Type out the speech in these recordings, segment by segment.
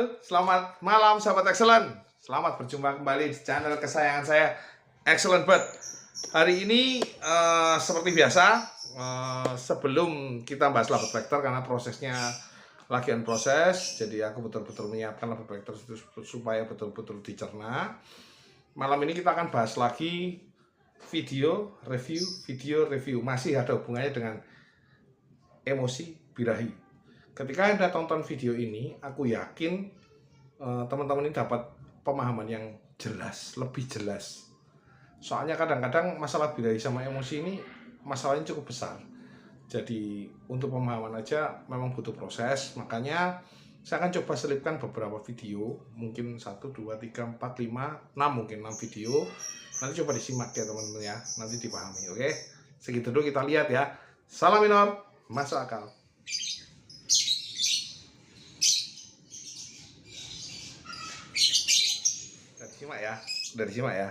Halo, selamat malam sahabat Excellent. Selamat berjumpa kembali di channel kesayangan saya, Excellent Bird. Hari ini seperti biasa, sebelum kita bahas Lovebird Vector karena prosesnya lagi proses, jadi aku betul-betul menyiapkan Lovebird Vector itu supaya betul-betul dicerna. Malam ini kita akan bahas lagi video review masih ada hubungannya dengan emosi birahi. Ketika Anda tonton video ini, aku yakin teman-teman ini dapat pemahaman yang jelas, lebih jelas. Soalnya kadang-kadang masalah birahi sama emosi ini masalahnya cukup besar. Jadi untuk pemahaman aja memang butuh proses. Makanya saya akan coba selipkan beberapa video, mungkin 1, 2, 3, 4, 5, 6 mungkin 6 video. Nanti coba disimak ya teman-teman ya, nanti dipahami. Oke, segitu dulu kita lihat ya. Salam minor, masuk akal. Dari simak ya.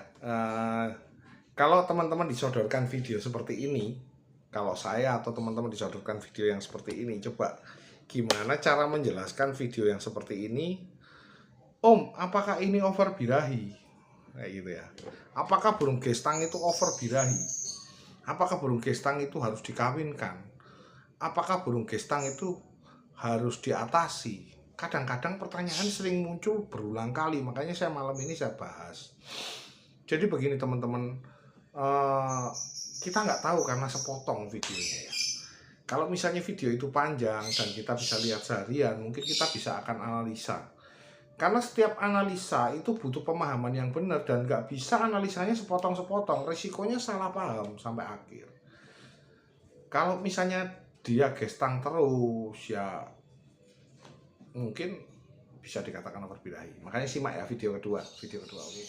Kalau teman-teman disodorkan video seperti ini, kalau saya atau teman-teman disodorkan video yang seperti ini, coba gimana cara menjelaskan video yang seperti ini? Om, apakah ini over birahi? Kayak gitu ya. Apakah burung gestang itu over birahi? Apakah burung gestang itu harus dikawinkan? Apakah burung gestang itu harus diatasi? Kadang-kadang pertanyaan sering muncul berulang kali, makanya saya malam ini saya bahas. Jadi begini teman-teman, kita nggak tahu karena sepotong videonya ya. Kalau misalnya video itu panjang dan kita bisa lihat seharian, mungkin kita bisa akan analisa. Karena setiap analisa itu butuh pemahaman yang benar dan nggak bisa analisanya sepotong-sepotong, resikonya salah paham sampai akhir. Kalau misalnya dia gestang terus ya mungkin bisa dikatakan over birahi. Makanya simak ya video kedua. Oke.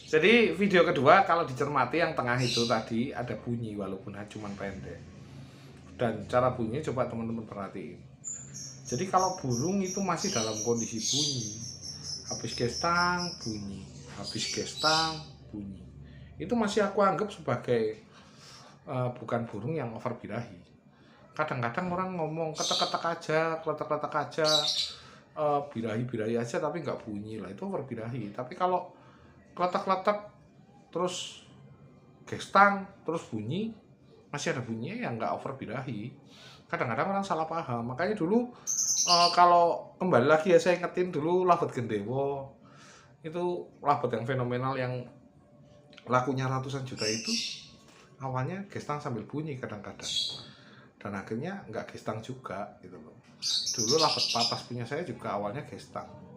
Jadi video kedua kalau dicermati yang tengah itu tadi ada bunyi walaupun cuma pendek. Dan cara bunyinya coba teman-teman perhatiin. Jadi kalau burung itu masih dalam kondisi bunyi, habis gestang bunyi, habis gestang bunyi, itu masih aku anggap sebagai bukan burung yang over birahi. Kadang-kadang orang ngomong ketek-ketek aja, kletek-kletek aja, birahi-birahi aja tapi nggak bunyi lah, itu over birahi. Tapi kalau kletek-kletek terus gestang terus bunyi, masih ada bunyinya ya nggak over birahi. Kadang-kadang orang salah paham. Makanya dulu kalau kembali lagi ya saya ingetin dulu Lovebird Gendewo itu Lovebird yang fenomenal yang lakunya ratusan juta itu awalnya gestang sambil bunyi kadang-kadang dan akhirnya nggak gestang juga gitu loh. Dulu Lovebird Patas punya saya juga awalnya gestang.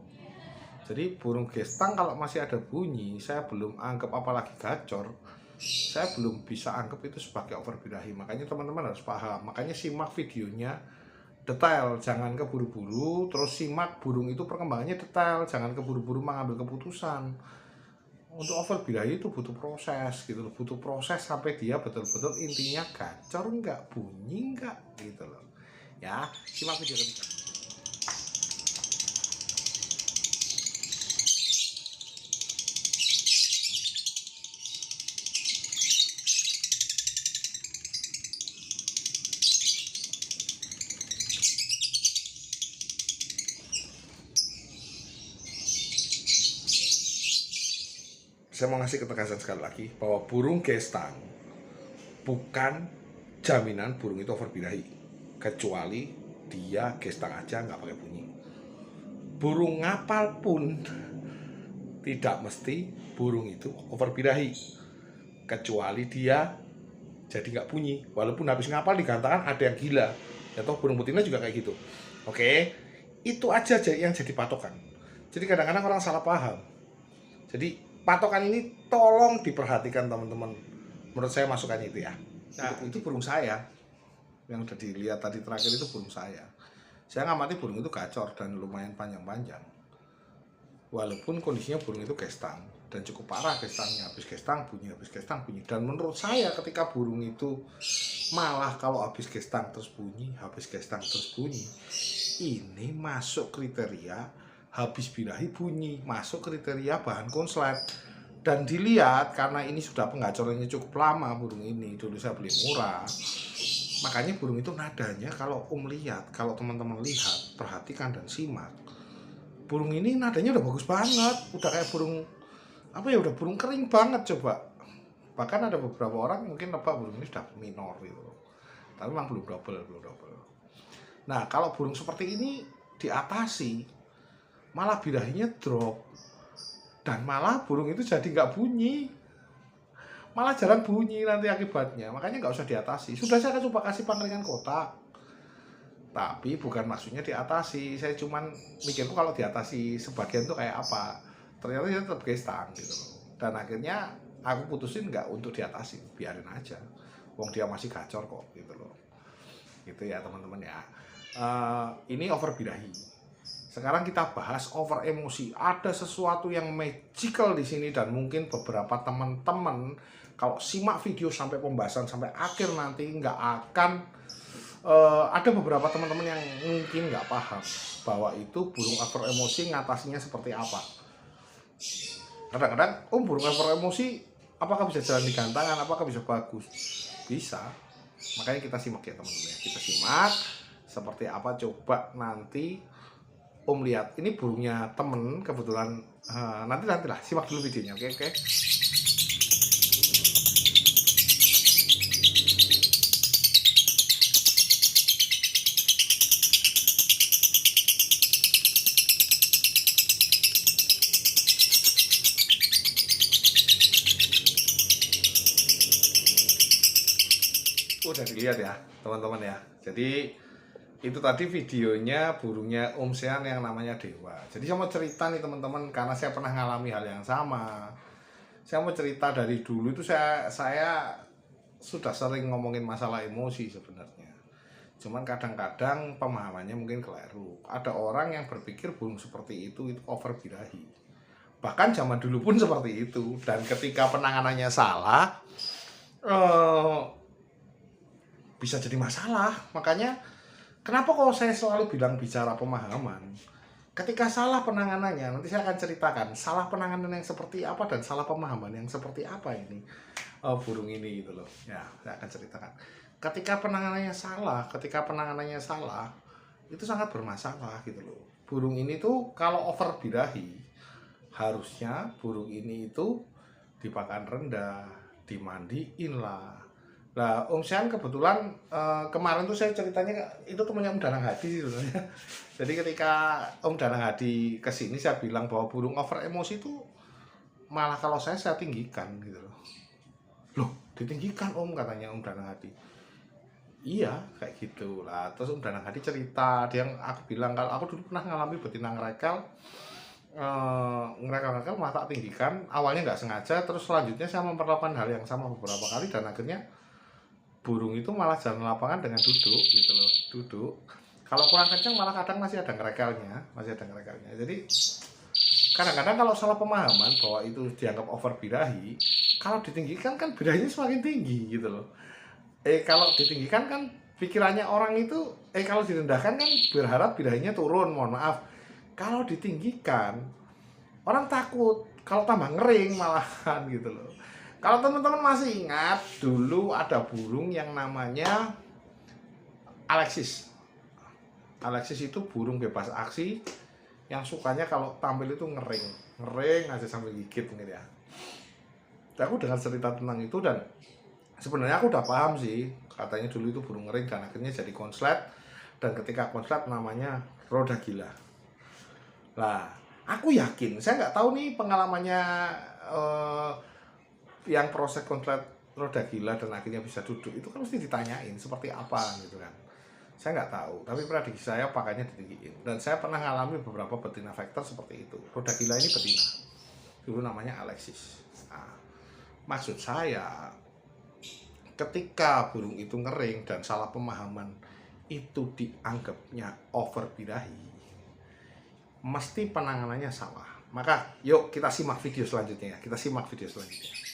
Jadi burung gestang kalau masih ada bunyi, saya belum anggap, apalagi gacor, saya belum bisa anggap itu sebagai over birahi. Makanya teman-teman harus paham. Makanya simak videonya detail, jangan keburu-buru. Terus simak burung itu perkembangannya detail, jangan keburu-buru mengambil keputusan. Untuk over birahi itu butuh proses gitu loh, butuh proses sampai dia betul-betul intinya gacor enggak, bunyi enggak gitu loh. Ya, simak video ketiga. Saya mau ngasih ketegasan sekali lagi bahwa burung gestang bukan jaminan burung itu over birahi, kecuali dia gestang aja nggak pakai bunyi. Burung ngapal pun tidak mesti burung itu over birahi. kecuali dia jadi nggak bunyi. Walaupun habis ngapal digantakan ada yang gila. Ya toh burung betina juga kayak gitu. Oke, itu aja yang jadi patokan. Jadi kadang-kadang orang salah paham. Jadi patokan ini tolong diperhatikan teman-teman. Menurut saya masukannya itu ya. Nah, itu burung saya. Yang udah dilihat tadi terakhir itu burung saya. Saya ngamati burung itu gacor dan lumayan panjang-panjang. Walaupun kondisinya burung itu gestang dan cukup parah gestangnya, habis gestang bunyi. Dan menurut saya ketika burung itu malah kalau habis gestang terus bunyi, ini masuk kriteria habis birahi bunyi, masuk kriteria bahan konslet. Dan dilihat karena ini sudah pengacorannya cukup lama burung ini, dulu saya beli murah. Makanya burung itu nadanya kalau lihat, kalau teman-teman lihat, perhatikan dan simak. Burung ini nadanya udah bagus banget, udah kayak burung udah burung kering banget coba. Bahkan ada beberapa orang mungkin nebak burung ini sudah minor gitu. Tapi memang belum double. Nah, kalau burung seperti ini diatasi, malah birahinya drop. Dan malah burung itu jadi nggak bunyi. Malah jarang bunyi nanti akibatnya. Makanya nggak usah diatasi. Sudah saya coba kasih pangkringan kotak. Tapi bukan maksudnya diatasi. Saya cuman mikirku kalau diatasi sebagian tuh kayak apa. Ternyata dia tetap gestang gitu loh. Dan akhirnya aku putusin nggak untuk diatasi. Biarin aja. Wong dia masih gacor kok gitu loh. Gitu ya teman-teman ya. Ini over birahi. Sekarang kita bahas over emosi. Ada sesuatu yang magical di sini dan mungkin beberapa teman-teman kalau simak video sampai pembahasan sampai akhir nanti nggak akan ada beberapa teman-teman yang mungkin nggak paham bahwa itu burung over emosi ngatasinya seperti apa. Kadang-kadang burung over emosi apakah bisa jalan di gantangan, apakah bisa bagus? Bisa. Makanya kita simak ya teman-teman. Kita simak seperti apa, coba nanti lihat. Ini burungnya temen kebetulan. Nantilah simak dulu videonya. Oke. Udah dilihat ya teman-teman ya. Jadi itu tadi videonya burungnya Om Sean yang namanya Dewa. Jadi saya mau cerita nih teman-teman, karena saya pernah ngalami hal yang sama. Saya mau cerita dari dulu itu saya sudah sering ngomongin masalah emosi sebenarnya. Cuman kadang-kadang pemahamannya mungkin keliru. Ada orang yang berpikir burung seperti itu over birahi. Bahkan zaman dulu pun seperti itu. Dan ketika penanganannya salah, bisa jadi masalah. Makanya kenapa kalau saya selalu bilang bicara pemahaman, ketika salah penanganannya, nanti saya akan ceritakan salah penanganan yang seperti apa dan salah pemahaman yang seperti apa ini burung ini gitu loh. Ya, saya akan ceritakan. Ketika penanganannya salah, itu sangat bermasalah gitu loh. Burung ini tuh kalau over birahi, harusnya burung ini itu dipakan rendah, dimandiin lah. Nah, Om Sean kebetulan kemarin tuh saya ceritanya itu temannya Om Danang Hadi sebenarnya. Jadi ketika Om Danang Hadi kesini saya bilang bahwa burung over emosi itu malah kalau saya tinggikan gitu loh. Loh, ditinggikan Om, katanya Om Danang Hadi. Iya, kayak gitu lah. Terus Om Danang Hadi cerita, aku bilang kalau aku dulu pernah ngalami betina ngerekel, ngerekel malah tak tinggikan. Awalnya nggak sengaja, terus selanjutnya saya memperlakukan hal yang sama beberapa kali dan akhirnya burung itu malah jalan lapangan dengan duduk. Kalau kurang kencang malah kadang masih ada ngerekelnya. Jadi kadang-kadang kalau salah pemahaman bahwa itu dianggap over birahi, kalau ditinggikan kan birahinya semakin tinggi gitu loh. Kalau ditinggikan kan pikirannya orang itu, kalau direndahkan kan berharap birahinya turun, mohon maaf. Kalau ditinggikan, orang takut kalau tambah ngering malahan gitu loh. Kalau teman-teman masih ingat, dulu ada burung yang namanya Alexis. Alexis itu burung bebas aksi yang sukanya kalau tampil itu ngering aja sambil gigit gitu ya. Dan aku dengar cerita tentang itu dan sebenarnya aku udah paham sih, katanya dulu itu burung ngering dan akhirnya jadi konslet, dan ketika konslet namanya roda gila. Lah, aku yakin, saya nggak tahu nih pengalamannya yang proses kontrak roda gila dan akhirnya bisa duduk itu kan mesti ditanyain seperti apa gitu kan. Saya nggak tahu, tapi prediksi saya pakannya ditinggiin. Dan saya pernah ngalami beberapa betina factor seperti itu. Roda gila ini betina, dulu namanya Alexis. Nah, maksud saya, ketika burung itu ngering dan salah pemahaman itu dianggapnya over birahi, mesti penanganannya salah. Maka yuk kita simak video selanjutnya ya. Kita simak video selanjutnya.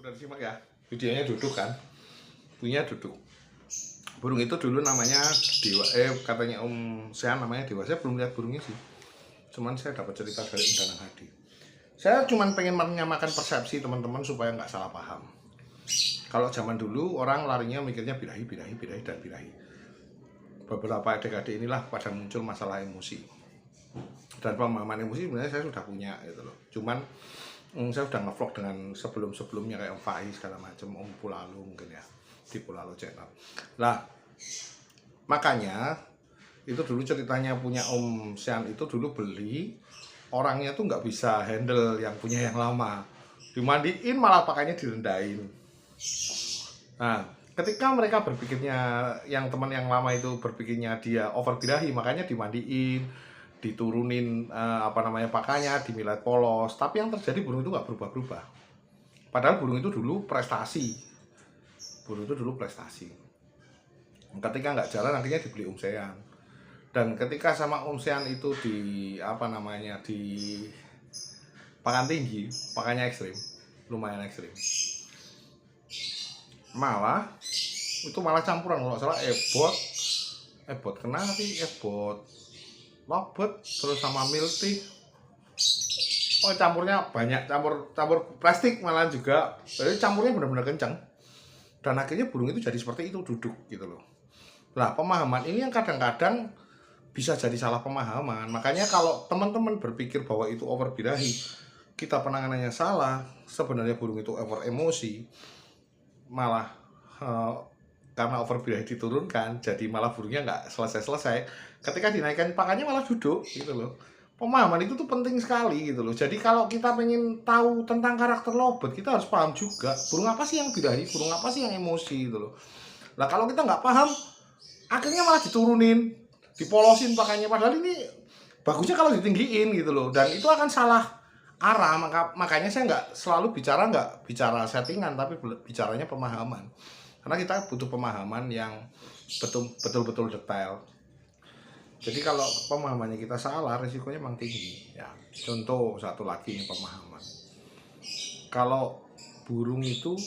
Udah disimak ya, videonya duduk kan, bunyinya duduk. Burung itu dulu namanya Dewa, katanya Om Sean namanya Dewa. Saya belum lihat burungnya sih, cuman saya dapat cerita dari Om Danang Hadi. Saya cuman pengen menyamakan persepsi teman-teman supaya nggak salah paham. Kalau zaman dulu orang larinya mikirnya birahi, birahi, birahi, dan birahi. Beberapa dekade inilah pada muncul masalah emosi. Dan pemahaman emosi sebenarnya saya sudah punya gitu loh. Cuman saya sudah ngevlog dengan sebelum-sebelumnya kayak Om Faiz segala macam, Om Pulalu mungkin ya, di Pulalu channel. Lah, makanya itu dulu ceritanya punya Om Sean itu dulu beli, orangnya tuh nggak bisa handle yang punya yang lama, dimandiin malah pakainya direndahin. Nah, ketika mereka berpikirnya, yang teman yang lama itu berpikirnya dia over birahi, makanya dimandiin, diturunin pakainya, dimilat polos. Tapi yang terjadi burung itu nggak berubah-berubah. Padahal burung itu dulu prestasi. Burung itu dulu prestasi. Ketika nggak jalan akhirnya dibeli Om Sean. Dan ketika sama Om Sean itu di di pakan tinggi, pakannya ekstrim, lumayan ekstrim. Malah itu malah campuran, kalau salah ebot kena sih, ebot lobet terus sama milti. Oh, campurnya banyak, campur plastik malah juga. Jadi campurnya benar-benar kencang. Dan akhirnya burung itu jadi seperti itu, duduk gitu loh. Nah, pemahaman ini yang kadang-kadang bisa jadi salah pemahaman. Makanya kalau teman-teman berpikir bahwa itu over birahi, kita penanganannya salah, sebenarnya burung itu over emosi, malah karena over birahi diturunkan, jadi malah burungnya nggak selesai-selesai. Ketika dinaikkan pakannya malah duduk gitu loh. Pemahaman itu tuh penting sekali gitu loh. Jadi kalau kita pengen tahu tentang karakter lovebird, kita harus paham juga burung apa sih yang birahi, burung apa sih yang emosi gitu loh. Nah, kalau kita nggak paham, akhirnya malah diturunin, dipolosin pakannya. Padahal ini bagusnya kalau ditinggiin gitu loh. Dan itu akan salah arah. Makanya saya nggak bicara settingan, tapi bicaranya pemahaman. Karena kita butuh pemahaman yang betul-betul detail. Jadi kalau pemahamannya kita salah, risikonya memang tinggi. Ya, contoh satu lagi ini pemahaman. Kalau burung itu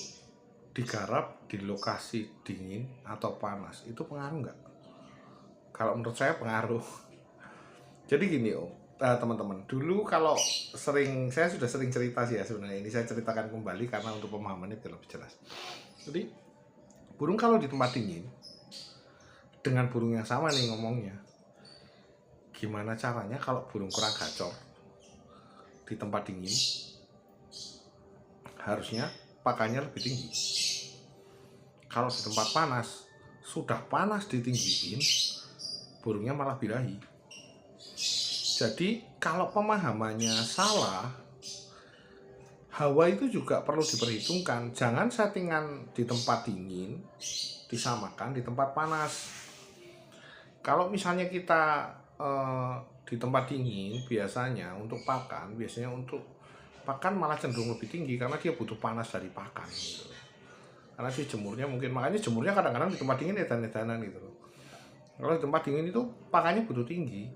digarap di lokasi dingin atau panas, itu pengaruh nggak? Kalau menurut saya pengaruh. Jadi gini teman-teman, dulu kalau saya sudah sering cerita sih ya sebenarnya. Ini saya ceritakan kembali karena untuk pemahamannya biar lebih jelas. Jadi burung kalau di tempat dingin, dengan burung yang sama nih ngomongnya, gimana caranya kalau burung kurang gacor di tempat dingin, harusnya pakannya lebih tinggi. Kalau di tempat panas, sudah panas ditinggiin, burungnya malah birahi. Jadi kalau pemahamannya salah, hawa itu juga perlu diperhitungkan. Jangan settingan di tempat dingin disamakan di tempat panas. Kalau misalnya kita di tempat dingin, biasanya untuk pakan malah cenderung lebih tinggi karena dia butuh panas dari pakan gitu. Karena dia jemurnya mungkin, makanya jemurnya kadang-kadang di tempat dingin edan-edanan gitu loh. Kalau di tempat dingin itu pakannya butuh tinggi,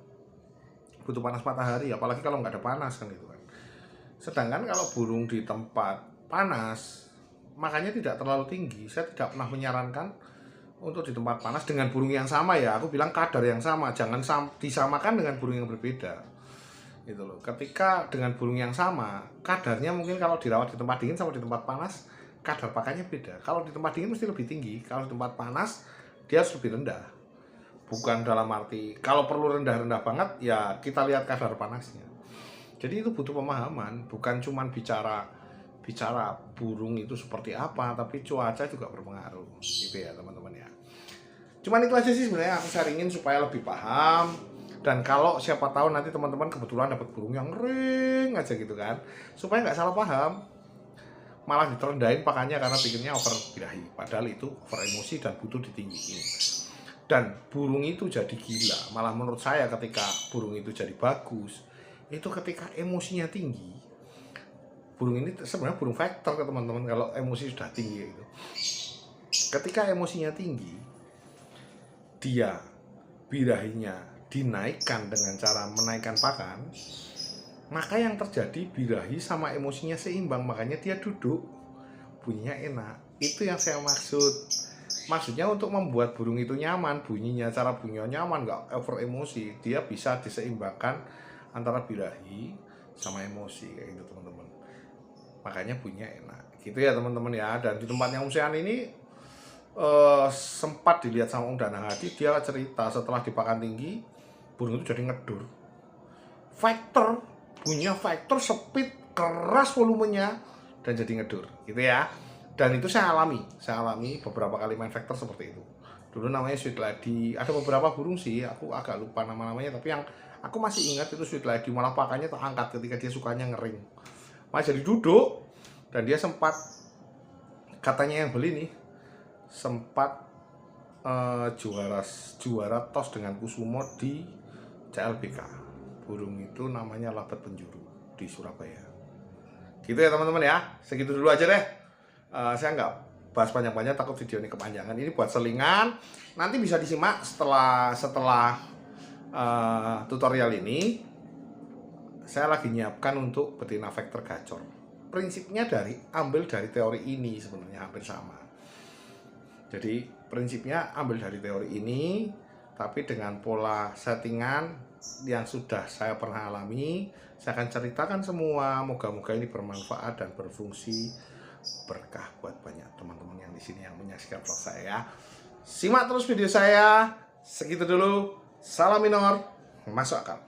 butuh panas matahari, apalagi kalau nggak ada panas kan gitu kan. Sedangkan kalau burung di tempat panas, makanya tidak terlalu tinggi. Saya tidak pernah menyarankan untuk di tempat panas dengan burung yang sama ya. Aku bilang kadar yang sama, jangan disamakan dengan burung yang berbeda. Gitu loh. Ketika dengan burung yang sama, kadarnya mungkin kalau dirawat di tempat dingin sama di tempat panas, kadar pakannya beda. Kalau di tempat dingin mesti lebih tinggi, kalau di tempat panas dia harus lebih rendah. Bukan dalam arti kalau perlu rendah-rendah banget ya kita lihat kadar panasnya. Jadi itu butuh pemahaman, bukan cuman bicara burung itu seperti apa, tapi cuaca juga berpengaruh gitu ya teman-teman ya. Cuman itu aja sih sebenarnya aku sharingin supaya lebih paham. Dan kalau siapa tahu nanti teman-teman kebetulan dapat burung yang ring aja gitu kan, supaya nggak salah paham, malah diterendahin pakannya karena pikirnya over birahi, padahal itu over emosi dan butuh ditinggiin. Dan burung itu jadi gila, malah menurut saya ketika burung itu jadi bagus, itu ketika emosinya tinggi. Burung ini sebenarnya burung faktor ke teman-teman kalau emosi sudah tinggi itu. Ketika emosinya tinggi, dia birahinya dinaikkan dengan cara menaikkan pakan, maka yang terjadi birahi sama emosinya seimbang, makanya dia duduk, bunyinya enak. Itu yang saya maksud. Maksudnya untuk membuat burung itu nyaman, bunyinya, cara bunyinya nyaman, nggak over emosi. Dia bisa diseimbangkan antara birahi sama emosi kayak gitu teman-teman. Makanya bunyinya enak gitu ya teman-teman ya. Dan di tempatnya Sean ini sempat dilihat sama Om Danang Hadi, dia cerita setelah dipakan tinggi burung itu jadi ngedur. Factor, bunyinya factor, speed, keras volumenya dan jadi ngedur gitu ya. Dan itu saya alami beberapa kali main factor seperti itu. Dulu namanya Sweet Lady, ada beberapa burung sih, aku agak lupa nama-namanya, tapi yang aku masih ingat itu Sweet Lady, malah pakannya terangkat ketika dia sukanya ngering. Malah jadi duduk, dan dia sempat, katanya yang beli nih, sempat juara tos dengan Kusumo di CLBK. Burung itu namanya Labat Penjuru di Surabaya. Gitu ya teman-teman ya, segitu dulu aja deh. Saya nggak bahas panjang-panjang, takut video ini kepanjangan. Ini buat selingan, nanti bisa disimak setelah tutorial ini. Saya lagi nyiapkan untuk betina vector gacor. Prinsipnya ambil dari teori ini, sebenarnya hampir sama. Jadi prinsipnya ambil dari teori ini, tapi dengan pola settingan yang sudah saya pernah alami. Saya akan ceritakan semua, moga-moga ini bermanfaat dan berfungsi berkah buat banyak teman-teman yang di sini yang menyaksikan vlog saya. Simak terus video saya. Segitu dulu. Salam minor, masuk akal.